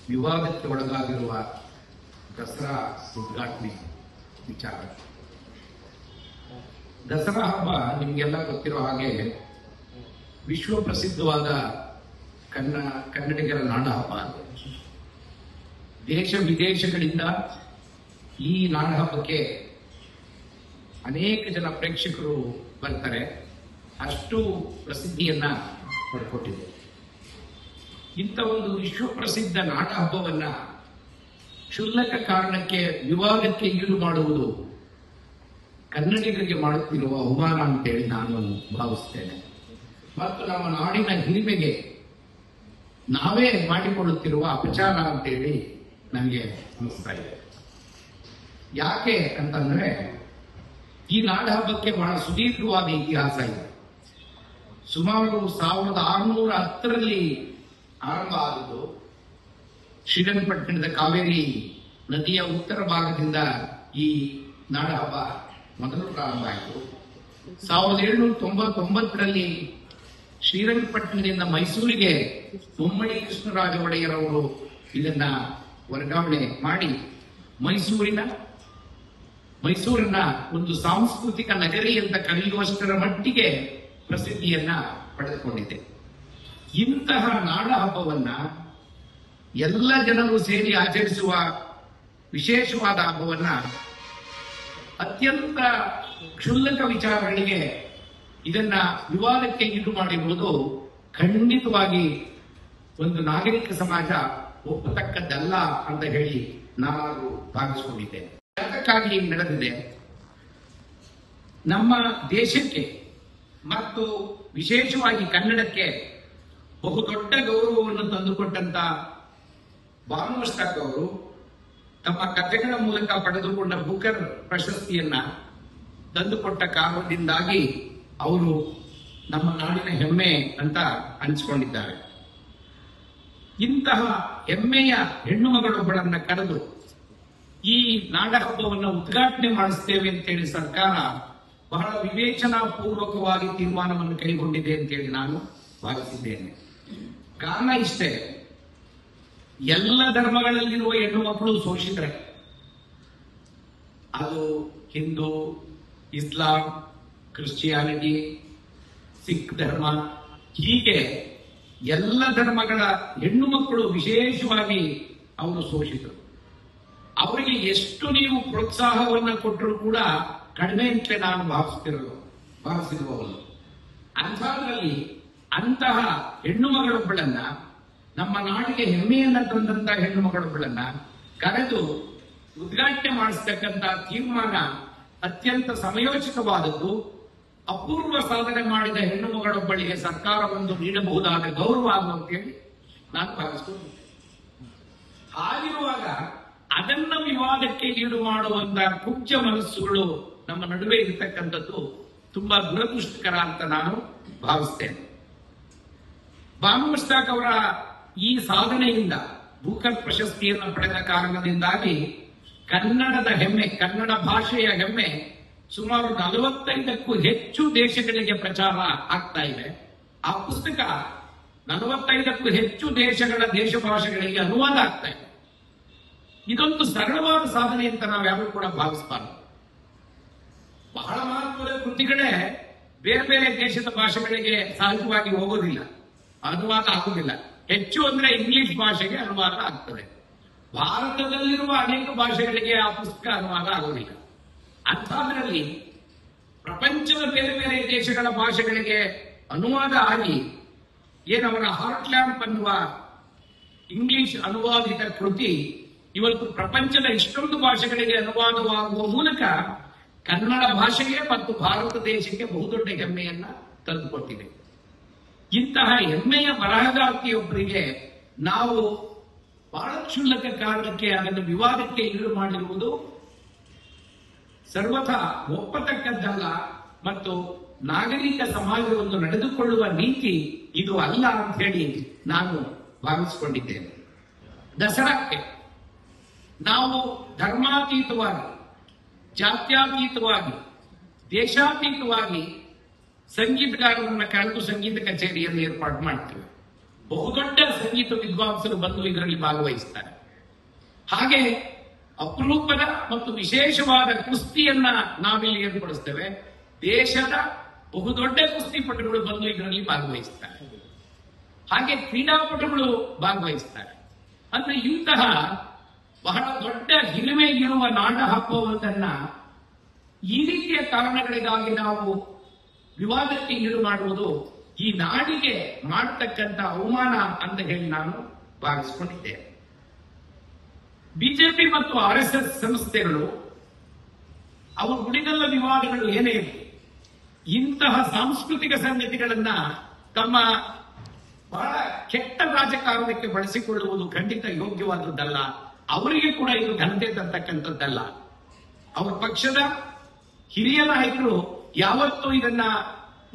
ವಿವಾದಕ್ಕೆ ಒಳಗಾಗಿರುವ ದಸರಾ ಉದ್ಘಾಟನೆ ವಿಚಾರ. ದಸರಾ ಹಬ್ಬ ನಿಮಗೆಲ್ಲ ಗೊತ್ತಿರೋ ಹಾಗೆ ವಿಶ್ವ ಪ್ರಸಿದ್ಧವಾದ ಕನ್ನಡಿಗರ ನಾಡ ಹಬ್ಬ. ದೇಶ ವಿದೇಶಗಳಿಂದ ಈ ನಾಡ ಹಬ್ಬಕ್ಕೆ ಅನೇಕ ಜನ ಪ್ರೇಕ್ಷಕರು ಬರ್ತಾರೆ. ಅಷ್ಟು ಪ್ರಸಿದ್ಧಿಯನ್ನ ಪಡ್ಕೊಟ್ಟಿದೆ. ಇಂಥ ಒಂದು ವಿಶ್ವ ಪ್ರಸಿದ್ಧ ನಾಡ ಹಬ್ಬವನ್ನ ಕ್ಷುಲ್ಲಕ ಕಾರಣಕ್ಕೆ ವಿವಾದಕ್ಕೆ ಈಡು ಮಾಡುವುದು ಕನ್ನಡಿಗರಿಗೆ ಮಾಡುತ್ತಿರುವ ಅವಮಾನ ಅಂತೇಳಿ ನಾನು ಭಾವಿಸ್ತೇನೆ. ಮತ್ತು ನಮ್ಮ ನಾಡಿನ ಹಿರಿಮೆಗೆ ನಾವೇ ಮಾಡಿಕೊಳ್ಳುತ್ತಿರುವ ಅಪಚಾರ ಅಂತೇಳಿ ನನಗೆ ಅನಿಸ್ತಾ ಇದೆ. ಯಾಕೆ ಅಂತಂದ್ರೆ ಈ ನಾಡ ಹಬ್ಬಕ್ಕೆ ಬಹಳ ಸುದೀರ್ಘವಾದ ಇತಿಹಾಸ ಇದೆ. ಸುಮಾರು 1610ರಲ್ಲಿ ಆರಂಭ ಆದದ್ದು. ಶ್ರೀರಂಗಪಟ್ಟಣದ ಕಾವೇರಿ ನದಿಯ ಉತ್ತರ ಭಾಗದಿಂದ ಈ ನಾಡ ಹಬ್ಬ ಮೊದಲು ಪ್ರಾರಂಭ ಆಯಿತು. 1799ರಲ್ಲಿ ಶ್ರೀರಂಗಪಟ್ಟಣದಿಂದ ಮೈಸೂರಿಗೆ ಮುಮ್ಮಡಿ ಕೃಷ್ಣರಾಜ ಒಡೆಯರವರು ಇದನ್ನ ವರ್ಗಾವಣೆ ಮಾಡಿ ಮೈಸೂರನ್ನ ಒಂದು ಸಾಂಸ್ಕೃತಿಕ ನಗರಿ ಅಂತ ಕರೆಯುವಷ್ಟರ ಮಟ್ಟಿಗೆ ಪ್ರಸಿದ್ಧಿಯನ್ನ ಪಡೆದುಕೊಂಡಿದೆ. ಇಂತಹ ನಾಡ ಹಬ್ಬವನ್ನ ಎಲ್ಲ ಜನರು ಸೇರಿ ಆಚರಿಸುವ ವಿಶೇಷವಾದ ಹಬ್ಬವನ್ನ ಅತ್ಯಂತ ಕ್ಷುಲ್ಲಕ ವಿಚಾರಗಳಿಗೆ ಇದನ್ನ ವಿವಾದಕ್ಕೆ ಈಡು ಮಾಡಿರುವುದು ಖಂಡಿತವಾಗಿ ಒಂದು ನಾಗರಿಕ ಸಮಾಜ ಒಪ್ಪತಕ್ಕದ್ದಲ್ಲ ಅಂತ ಹೇಳಿ ನಾನು ಭಾವಿಸಿಕೊಂಡಿದ್ದೇನೆ. ಅದಕ್ಕಾಗಿ ನಡೆದಿದೆ. ನಮ್ಮ ದೇಶಕ್ಕೆ ಮತ್ತು ವಿಶೇಷವಾಗಿ ಕನ್ನಡಕ್ಕೆ ಬಹುದೊಡ್ಡ ಗೌರವವನ್ನು ತಂದುಕೊಟ್ಟಂತ ಬಾನು ಮಸ್ತಾಕ್ ಅವರು ತಮ್ಮ ಕಥೆಗಳ ಮೂಲಕ ಪಡೆದುಕೊಂಡ ಬುಕರ್ ಪ್ರಶಸ್ತಿಯನ್ನ ತಂದುಕೊಟ್ಟ ಕಾರಣದಿಂದಾಗಿ ಅವರು ನಮ್ಮ ನಾಡಿನ ಹೆಮ್ಮೆ ಅಂತ ಅನಿಸಿಕೊಂಡಿದ್ದಾರೆ. ಇಂತಹ ಹೆಮ್ಮೆಯ ಹೆಣ್ಣು ಮಗಳೊಬ್ಬಳನ್ನ ಕರೆದು ಈ ನಾಡ ಹಬ್ಬವನ್ನು ಉದ್ಘಾಟನೆ ಮಾಡಿಸ್ತೇವೆ ಅಂತೇಳಿ ಸರ್ಕಾರ ಬಹಳ ವಿವೇಚನಾ ಪೂರ್ವಕವಾಗಿ ತೀರ್ಮಾನವನ್ನು ಕೈಗೊಂಡಿದೆ ಅಂತೇಳಿ ನಾನು ಭಾವಿಸಿದ್ದೇನೆ. ಕಾರಣ ಇಷ್ಟೇ, ಎಲ್ಲ ಧರ್ಮಗಳಲ್ಲಿರುವ ಹೆಣ್ಣು ಮಕ್ಕಳು ಶೋಷಿತರೆ. ಅದು ಹಿಂದೂ, ಇಸ್ಲಾಂ, ಕ್ರಿಶ್ಚಿಯಾನಿಟಿ, ಸಿಖ್ ಧರ್ಮ, ಹೀಗೆ ಎಲ್ಲ ಧರ್ಮಗಳ ಹೆಣ್ಣು ಮಕ್ಕಳು ವಿಶೇಷವಾಗಿ ಅವರು ಶೋಷಿತರು. ಅವರಿಗೆ ಎಷ್ಟು ನೀವು ಪ್ರೋತ್ಸಾಹವನ್ನ ಕೊಟ್ಟರೂ ಕೂಡ ಕಡಿಮೆ ಅಂತಲೇ ನಾನು ಭಾವಿಸಿರುವವನು. ಅಂಥದ್ರಲ್ಲಿ ಅಂತಹ ಹೆಣ್ಣು ಮಗಳೊಬ್ಬಳನ್ನ, ನಮ್ಮ ನಾಡಿಗೆ ಹೆಮ್ಮೆಯನ್ನ ತಂದಂತ ಹೆಣ್ಣು ಮಗಳೊಬ್ಬಳನ್ನ ಕರೆದು ಉದ್ಘಾಟನೆ ಮಾಡಿಸ್ತಕ್ಕಂಥ ತೀರ್ಮಾನ ಅತ್ಯಂತ ಸಮಯೋಚಿತವಾದದ್ದು. ಅಪೂರ್ವ ಸಾಧನೆ ಮಾಡಿದ ಹೆಣ್ಣು ಮಗಳೊಬ್ಬಳಿಗೆ ಸರ್ಕಾರ ಒಂದು ನೀಡಬಹುದಾದ ಗೌರವ ಅಂತೇಳಿ ನಾನು ಭಾವಿಸ್ತೀನಿ. ಹಾಗಿರುವಾಗ ಅದನ್ನ ವಿವಾದಕ್ಕೆ ಈಡು ಮಾಡುವಂತ ಕುಬ್ಜ ಮನಸ್ಸುಗಳು ನಮ್ಮ ನಡುವೆ ಇರತಕ್ಕಂಥದ್ದು ತುಂಬಾ ದುರದೃಷ್ಟಕರ ಅಂತ ನಾನು ಭಾವಿಸ್ತೇನೆ. ಬಾನು ಮಸ್ತಾಕ್ ಅವರ ಈ ಸಾಧನೆಯಿಂದ ಬೂಕರ್ ಪ್ರಶಸ್ತಿಯನ್ನು ಪಡೆದ ಕಾರಣದಿಂದಾಗಿ ಕನ್ನಡದ ಹೆಮ್ಮೆ, ಕನ್ನಡ ಭಾಷೆಯ ಹೆಮ್ಮೆ ಸುಮಾರು 45ಕ್ಕೂ ಹೆಚ್ಚು ದೇಶಗಳಿಗೆ ಪ್ರಚಾರ ಆಗ್ತಾ ಇದೆ. ಆ ಪುಸ್ತಕ 45ಕ್ಕೂ ಹೆಚ್ಚು ದೇಶಗಳ ದೇಶ ಭಾಷೆಗಳಿಗೆ ಅನುವಾದ ಆಗ್ತಾ ಇದೆ. ಇದೊಂದು ಸರಳವಾದ ಸಾಧನೆ ಅಂತ ನಾವ್ಯಾರು ಕೂಡ ಭಾವಿಸಬಾರದು. ಬಹಳ ಮಹತ್ವದ ಕೃತಿಗಳೇ ಬೇರೆ ಬೇರೆ ದೇಶದ ಭಾಷೆಗಳಿಗೆ ಸಹಜವಾಗಿ ಹೋಗೋದಿಲ್ಲ, ಅನುವಾದ ಆಗುವುದಿಲ್ಲ. ಹೆಚ್ಚು ಅಂದ್ರೆ ಇಂಗ್ಲಿಷ್ ಭಾಷೆಗೆ ಅನುವಾದ ಆಗ್ತದೆ. ಭಾರತದಲ್ಲಿರುವ ಅನೇಕ ಭಾಷೆಗಳಿಗೆ ಆ ಪುಸ್ತಕ ಅನುವಾದ ಆಗುವುದಿಲ್ಲ. ಅಂಥದ್ರಲ್ಲಿ ಪ್ರಪಂಚದ ಬೇರೆ ಬೇರೆ ದೇಶಗಳ ಭಾಷೆಗಳಿಗೆ ಅನುವಾದ ಆಗಿ ಏನವರ ಹಾರ್ಟ್ ಲ್ಯಾಂಪ್ ಅನ್ನುವ ಇಂಗ್ಲಿಷ್ ಅನುವಾದಿತ ಕೃತಿ ಇವತ್ತು ಪ್ರಪಂಚದ ಇಷ್ಟೊಂದು ಭಾಷೆಗಳಿಗೆ ಅನುವಾದವಾಗುವ ಮೂಲಕ ಕನ್ನಡ ಭಾಷೆಗೆ ಮತ್ತು ಭಾರತ ದೇಶಕ್ಕೆ ಬಹುದೊಡ್ಡ ಹೆಮ್ಮೆಯನ್ನ ತಂದುಕೊಟ್ಟಿದೆ. ಇಂತಹ ಹೆಮ್ಮೆಯ ಬರಹಗಾರ್ತಿಯೊಬ್ಬರಿಗೆ ನಾವು ಬಹಳ ಕ್ಷುಲ್ಲಕ ಕಾರಣಕ್ಕೆ ಅದನ್ನು ವಿವಾದಕ್ಕೆ ಈಡು ಮಾಡಿರುವುದು ಸರ್ವಥಾ ಒಪ್ಪತಕ್ಕದ್ದಲ್ಲ ಮತ್ತು ನಾಗರಿಕ ಸಮಾಜವನ್ನು ನಡೆದುಕೊಳ್ಳುವ ನೀತಿ ಇದು ಅಲ್ಲ ಅಂತ ಹೇಳಿ ನಾನು ಭಾವಿಸಿಕೊಂಡಿದ್ದೇನೆ. ದಸರಾಕ್ಕೆ ನಾವು ಧರ್ಮಾತೀತವಾಗಿ, ಜಾತ್ಯಾತೀತವಾಗಿ, ದೇಶಾತೀತವಾಗಿ ಸಂಗೀತಗಾರರನ್ನ ಕರೆದು ಸಂಗೀತ ಕಚೇರಿಯನ್ನು ಏರ್ಪಾಡು ಮಾಡ್ತೇವೆ. ಬಹುದೊಡ್ಡ ಸಂಗೀತ ವಿದ್ವಾಂಸರು ಬಂದು ಇದರಲ್ಲಿ ಭಾಗವಹಿಸ್ತಾರೆ. ಹಾಗೆ ಅಪರೂಪದ ಮತ್ತು ವಿಶೇಷವಾದ ಕುಸ್ತಿಯನ್ನ ನಾವಿಲ್ಲಿ ಏರ್ಪಡಿಸ್ತೇವೆ. ದೇಶದ ಬಹುದೊಡ್ಡ ಕುಸ್ತಿಪಟುಗಳು ಬಂದು ಇದರಲ್ಲಿ ಭಾಗವಹಿಸ್ತಾರೆ. ಹಾಗೆ ಕ್ರೀಡಾಪಟುಗಳು ಭಾಗವಹಿಸ್ತಾರೆ. ಅಂದ್ರೆ ಇಂತಹ ಬಹಳ ದೊಡ್ಡ ಹಿರಿಮೆ ಇರುವ ನಾಡ ಹಬ್ಬವನ್ನ ಈ ರೀತಿಯ ಕಾರಣಗಳಿಗಾಗಿ ನಾವು ವಿವಾದಕ್ಕೆ ಈಡು ಮಾಡುವುದು ಈ ನಾಡಿಗೆ ಮಾಡತಕ್ಕಂತ ಅವಮಾನ ಅಂತ ಹೇಳಿ ನಾನು ಭಾವಿಸಿಕೊಂಡಿದ್ದೇನೆ. ಬಿಜೆಪಿ ಮತ್ತು RSS ಸಂಸ್ಥೆಗಳು ಅವರು ಉಳಿದೆಲ್ಲ ವಿವಾದಗಳು ಏನೇ ಇರಲಿ, ಇಂತಹ ಸಾಂಸ್ಕೃತಿಕ ಸಂಗತಿಗಳನ್ನ ತಮ್ಮ ಬಹಳ ಕೆಟ್ಟ ರಾಜಕಾರಣಕ್ಕೆ ಬಳಸಿಕೊಳ್ಳುವುದು ಖಂಡಿತ ಯೋಗ್ಯವಾದದ್ದಲ್ಲ. ಅವರಿಗೆ ಕೂಡ ಇದು ಘನತೆ ತರ್ತಕ್ಕಂಥದ್ದಲ್ಲ. ಅವರ ಪಕ್ಷದ ಹಿರಿಯ ನಾಯಕರು ಯಾವತ್ತೂ ಇದನ್ನ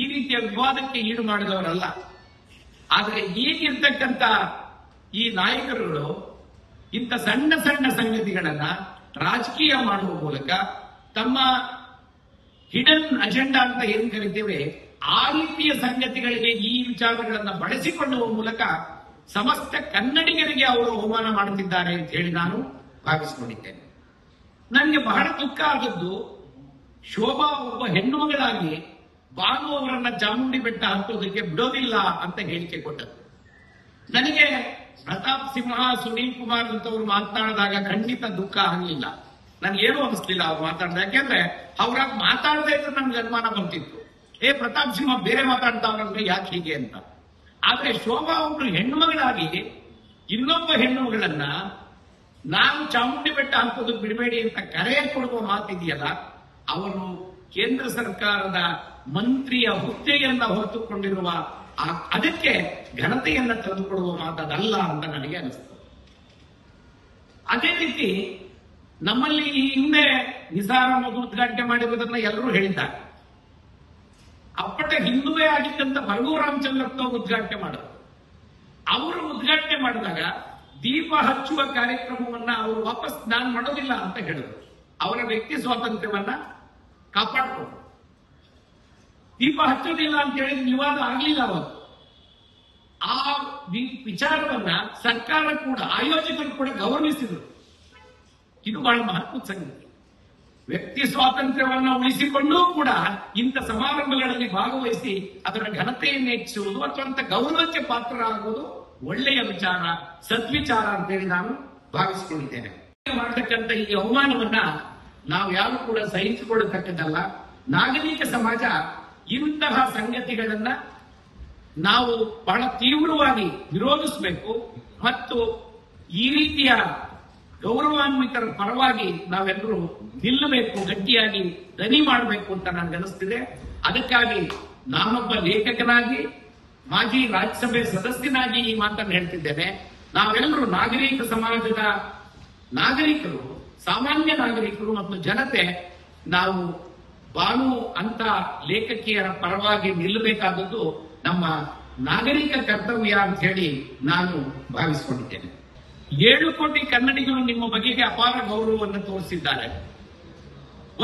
ಈ ರೀತಿಯ ವಿವಾದಕ್ಕೆ ಈಡು ಮಾಡಿದವರಲ್ಲ. ಆದರೆ ಈಗಿರ್ತಕ್ಕಂಥ ಈ ನಾಯಕರುಗಳು ಇಂಥ ಸಣ್ಣ ಸಣ್ಣ ಸಂಗತಿಗಳನ್ನ ರಾಜಕೀಯ ಮಾಡುವ ಮೂಲಕ ತಮ್ಮ ಹಿಡನ್ ಅಜೆಂಡಾ ಅಂತ ಏನ್ ಕರಿತೇವೆ ಆ ರೀತಿಯ ಸಂಗತಿಗಳಿಗೆ ಈ ವಿಚಾರಗಳನ್ನ ಬಳಸಿಕೊಳ್ಳುವ ಮೂಲಕ ಸಮಸ್ತ ಕನ್ನಡಿಗರಿಗೆ ಅವರು ಅವಮಾನ ಮಾಡುತ್ತಿದ್ದಾರೆ ಅಂತ ಹೇಳಿ ನಾನು ಭಾವಿಸಿಕೊಂಡಿದ್ದೇನೆ. ನನಗೆ ಬಹಳ ದುಃಖ ಆದದ್ದು, ಶೋಭಾ ಒಬ್ಬ ಹೆಣ್ಣು ಮಗಳಾಗಿ ಭಾನು ಅವರನ್ನ ಚಾಮುಂಡಿ ಬೆಟ್ಟ ಹತ್ತೋದಕ್ಕೆ ಬಿಡೋದಿಲ್ಲ ಅಂತ ಹೇಳಿಕೆ ಕೊಟ್ಟದ್ದು. ನನಗೆ ಪ್ರತಾಪ್ ಸಿಂಹ, ಸುನೀಲ್ ಕುಮಾರ್ ಅಂತವ್ರು ಮಾತನಾಡಿದಾಗ ಖಂಡಿತ ದುಃಖ ಆಗಲಿಲ್ಲ. ನನ್ಗೇನು ಅನಿಸ್ಲಿಲ್ಲ ಅವ್ರು ಮಾತಾಡಿದ. ಯಾಕೆಂದ್ರೆ ಅವ್ರಾಗ ಮಾತಾಡದೇ ಇದ್ರೆ ನನ್ಗೆ ಅನುಮಾನ ಬಂತಿತ್ತು, ಪ್ರತಾಪ್ ಸಿಂಹ ಬೇರೆ ಮಾತಾಡ್ತಾವ್ರಂದ್ರೆ ಯಾಕೆ ಹೀಗೆ ಅಂತ. ಆದ್ರೆ ಶೋಭಾ ಒಬ್ರು ಹೆಣ್ಣು ಮಗಳಾಗಿ ಇನ್ನೊಬ್ಬ ಹೆಣ್ಣು ಮಗಳನ್ನ ನಾನು ಚಾಮುಂಡಿ ಬೆಟ್ಟ ಹತ್ತೋದಕ್ಕೆ ಬಿಡಬೇಡಿ ಅಂತ ಕರೆ ಕೊಡುವ ಮಾತಿದೆಯಲ್ಲ, ಅವರು ಕೇಂದ್ರ ಸರ್ಕಾರದ ಮಂತ್ರಿಯ ಹುದ್ದೆಯನ್ನ ಹೊರತುಕೊಂಡಿರುವ ಅದಕ್ಕೆ ಘನತೆಯನ್ನ ತಂದುಕೊಡುವ ಮಾತದಲ್ಲ ಅಂತ ನನಗೆ ಅನಿಸ್ತದೆ. ಅದೇ ರೀತಿ ನಮ್ಮಲ್ಲಿ ಈ ಹಿಂದೆ ನಿಸಾರ್ ಅಹಮದ್ ಉದ್ಘಾಟನೆ ಮಾಡಿರುವುದನ್ನ ಎಲ್ಲರೂ ಹೇಳಿದ್ದಾರೆ. ಅಪ್ಪಟ ಹಿಂದುವೇ ಆಗಿದ್ದಂತ ಭರಗೂರು ರಾಮಚಂದ್ರಪ್ಪ ಉದ್ಘಾಟನೆ ಮಾಡಿದ್ರು. ಅವರು ಉದ್ಘಾಟನೆ ಮಾಡಿದಾಗ ದೀಪ ಹಚ್ಚುವ ಕಾರ್ಯಕ್ರಮವನ್ನ ಅವರು ವಾಪಸ್ ನಾನು ಮಾಡೋದಿಲ್ಲ ಅಂತ ಹೇಳಿದ್ರು. ಅವರ ವ್ಯಕ್ತಿ ಸ್ವಾತಂತ್ರ್ಯವನ್ನ ಕಾಪಾಡಿಕೊಂಡ್ರು. ದೀಪ ಹಚ್ಚೋದಿಲ್ಲ ಅಂತ ಹೇಳಿ ವಿವಾದ ಆಗಲಿಲ್ಲ. ಅವತ್ತು ಆ ವಿಚಾರವನ್ನ ಸರ್ಕಾರ ಕೂಡ, ಆಯೋಜಕರು ಕೂಡ ಗೌರವಿಸಿದರು. ಇದು ಬಹಳ ಮಹತ್ವದ ಸಂಗತಿ. ವ್ಯಕ್ತಿ ಸ್ವಾತಂತ್ರ್ಯವನ್ನ ಉಳಿಸಿಕೊಂಡೂ ಕೂಡ ಇಂಥ ಸಮಾರಂಭಗಳಲ್ಲಿ ಭಾಗವಹಿಸಿ ಅದರ ಘನತೆಯನ್ನು ಹೆಚ್ಚಿಸುವುದು ಅಥವಾ ಅಂತ ಗೌರವಕ್ಕೆ ಪಾತ್ರರಾಗುವುದು ಒಳ್ಳೆಯ ವಿಚಾರ, ಸದ್ವಿಚಾರ ಅಂತೇಳಿ ನಾನು ಭಾವಿಸಿಕೊಂಡಿದ್ದೇನೆ. ಮಾಡತಕ್ಕಂಥ ಈ ಅವಮಾನವನ್ನ ನಾವು ಯಾರು ಕೂಡ ಸಹಿಸಿಕೊಳ್ಳತಕ್ಕದ್ದಲ್ಲ. ನಾಗರಿಕ ಸಮಾಜ ಇಂತಹ ಸಂಗತಿಗಳನ್ನ ನಾವು ಬಹಳ ತೀವ್ರವಾಗಿ ವಿರೋಧಿಸಬೇಕು ಮತ್ತು ಈ ರೀತಿಯ ಗೌರವಾನ್ವಿತರ ಪರವಾಗಿ ನಾವೆಲ್ಲರೂ ನಿಲ್ಲಬೇಕು, ಗಟ್ಟಿಯಾಗಿ ದನಿ ಮಾಡಬೇಕು ಅಂತ ನನಗನ್ನಿಸ್ತಿದೆ. ಅದಕ್ಕಾಗಿ ನಾನೊಬ್ಬ ಲೇಖಕನಾಗಿ, ಮಾಜಿ ರಾಜ್ಯಸಭೆ ಸದಸ್ಯನಾಗಿ ಈ ಮಾತನ್ನು ಹೇಳ್ತಿದ್ದೇನೆ. ನಾವೆಲ್ಲರೂ ನಾಗರಿಕ ಸಮಾಜದ ನಾಗರಿಕರು, ಸಾಮಾನ್ಯ ನಾಗರಿಕರು ಮತ್ತು ಜನತೆ, ನಾವು ಬಾನು ಅಂತ ಲೇಖಕಿಯರ ಪರವಾಗಿ ನಿಲ್ಲಬೇಕಾದದ್ದು ನಮ್ಮ ನಾಗರಿಕ ಕರ್ತವ್ಯ ಅಂತ ಹೇಳಿ ನಾನು ಭಾವಿಸಿಕೊಂಡಿದ್ದೇನೆ. 7 ಕೋಟಿ ಕನ್ನಡಿಗರು ನಿಮ್ಮ ಬಗೆಗೆ ಅಪಾರ ಗೌರವವನ್ನು ತೋರಿಸಿದ್ದಾರೆ.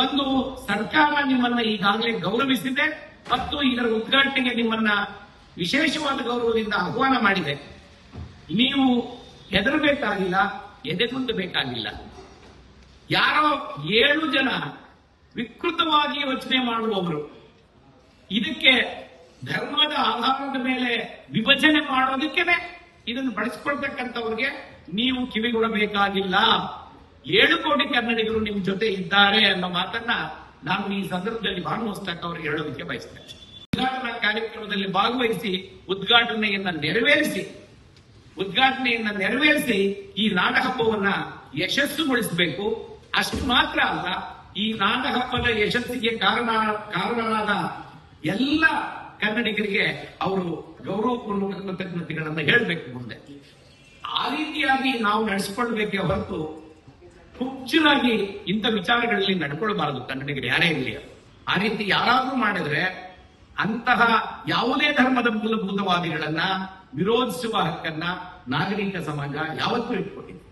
ಒಂದು, ಸರ್ಕಾರ ನಿಮ್ಮನ್ನ ಈಗಾಗಲೇ ಗೌರವಿಸಿದೆ ಮತ್ತು ಇದರ ಉದ್ಘಾಟನೆಗೆ ನಿಮ್ಮನ್ನ ವಿಶೇಷವಾದ ಗೌರವದಿಂದ ಆಹ್ವಾನ ಮಾಡಿದೆ. ನೀವು ಹೆದರಬೇಕಾಗಿಲ್ಲ, ಎದೆಗುಂದಬೇಕಾಗಿಲ್ಲ. ಯಾರೋ 7 ಜನ ವಿಕೃತವಾಗಿ ಯೋಚನೆ ಮಾಡುವವರು ಇದಕ್ಕೆ ಧರ್ಮದ ಆಧಾರದ ಮೇಲೆ ವಿಭಜನೆ ಮಾಡೋದಕ್ಕೇನೆ ಇದನ್ನು ಬಳಸಿಕೊಳ್ತಕ್ಕಂಥವ್ರಿಗೆ ನೀವು ಕಿವಿಗೊಡಬೇಕಾಗಿಲ್ಲ. 7 ಕೋಟಿ ಕನ್ನಡಿಗರು ನಿಮ್ಮ ಜೊತೆ ಇದ್ದಾರೆ ಅನ್ನೋ ಮಾತನ್ನ ನಾನು ಈ ಸಂದರ್ಭದಲ್ಲಿ ಭಾನುಮಸ್ತಕ ಅವರಿಗೆ ಹೇಳೋದಕ್ಕೆ ಬಯಸ್ತೇನೆ. ಉದ್ಘಾಟನಾ ಕಾರ್ಯಕ್ರಮದಲ್ಲಿ ಭಾಗವಹಿಸಿ ಉದ್ಘಾಟನೆಯನ್ನ ನೆರವೇರಿಸಿ ಈ ನಾಡ ಹಬ್ಬವನ್ನ ಯಶಸ್ಸುಗೊಳಿಸಬೇಕು. ಅಷ್ಟು ಮಾತ್ರ ಅಲ್ಲ, ಈ ನಾಡ ಹಬ್ಬದ ಯಶಸ್ಸಿಗೆ ಕಾರಣರಾದ ಎಲ್ಲ ಕನ್ನಡಿಗರಿಗೆ ಅವರು ಗೌರವಪೂರ್ವಕ ಕೃತಜ್ಞತೆಗಳನ್ನು ಹೇಳಬೇಕು ಮುಂದೆ. ಆ ರೀತಿಯಾಗಿ ನಾವು ನಡೆಸಿಕೊಳ್ಬೇಕೆ ಹೊರತು ಹುಚ್ಚರಾಗಿ ಇಂಥ ವಿಚಾರಗಳಲ್ಲಿ ನಡ್ಕೊಳ್ಬಾರದು. ಕನ್ನಡಿಗರು ಯಾರೇ ಇರಲಿ, ಆ ರೀತಿ ಯಾರಾದ್ರೂ ಮಾಡಿದ್ರೆ ಅಂತಹ ಯಾವುದೇ ಧರ್ಮದ ಮೂಲಭೂತವಾದಿಗಳನ್ನ ವಿರೋಧಿಸುವ ಹಕ್ಕನ್ನ ನಾಗರಿಕ ಸಮಾಜ ಯಾವತ್ತೂ ಇಟ್ಕೊಂಡಿದೆ.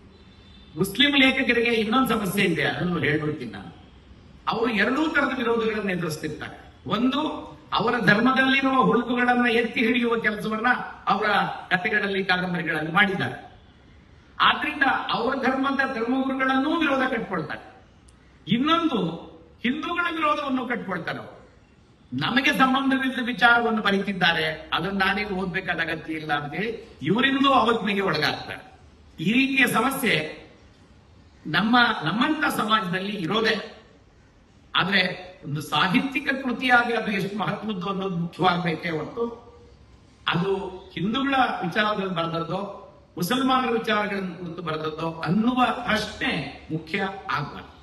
ಮುಸ್ಲಿಂ ಲೇಖಕರಿಗೆ ಇನ್ನೊಂದು ಸಮಸ್ಯೆ ಇದೆ, ಅದನ್ನು ಹೇಳ್ಬಿಡ್ತೀನಿ ನಾನು. ಅವರು 2 ತರದ ವಿರೋಧಗಳನ್ನು ಎದುರಿಸ್ತಿರ್ತಾರೆ. ಒಂದು, ಅವರ ಧರ್ಮದಲ್ಲಿರುವ ಹುಳುಕುಗಳನ್ನ ಎತ್ತಿ ಹಿಡಿಯುವ ಕೆಲಸವನ್ನ ಅವರ ಕಥೆಗಳಲ್ಲಿ ಕಾದಂಬರಿಗಳಲ್ಲಿ ಮಾಡಿದ್ದಾರೆ. ಆದ್ರಿಂದ ಅವರ ಧರ್ಮದ ಧರ್ಮಗುರುಗಳನ್ನೂ ವಿರೋಧ ಕಟ್ಕೊಳ್ತಾರೆ. ಇನ್ನೊಂದು ಹಿಂದೂಗಳ ವಿರೋಧವನ್ನು ಕಟ್ಕೊಳ್ತಾರೆ. ಅವರು ನಮಗೆ ಸಂಬಂಧವಿಲ್ಲದ ವಿಚಾರವನ್ನು ಬರೀತಿದ್ದಾರೆ, ಅದನ್ನು ನಾನೇ ಓದ್ಬೇಕಾದ ಅಗತ್ಯ ಇಲ್ಲ ಅಂತೇಳಿ ಇವರಿಂದಲೂ ಅವಜ್ಞೆಗೆ ಒಳಗಾಗ್ತಾರೆ. ಈ ರೀತಿಯ ಸಮಸ್ಯೆ ನಮ್ಮಂತ ಸಮಾಜದಲ್ಲಿ ಇರೋದೇ. ಆದ್ರೆ ಒಂದು ಸಾಹಿತ್ಯಿಕ ಕೃತಿಯಾಗಿ ಅದು ಎಷ್ಟು ಮಹತ್ವದ್ದು ಅನ್ನೋದು ಮುಖ್ಯವಾಗಬೇಕೇ ಹೊರತು ಅದು ಹಿಂದೂಗಳ ವಿಚಾರದಲ್ಲಿ ಬರೆದದ್ದೋ ಮುಸಲ್ಮಾನರ ವಿಚಾರಗಳನ್ನು ಕುರಿತು ಬರೆದದ್ದೋ ಅನ್ನುವ ಪ್ರಶ್ನೆ ಮುಖ್ಯ ಆಗಬಾರ್ದು.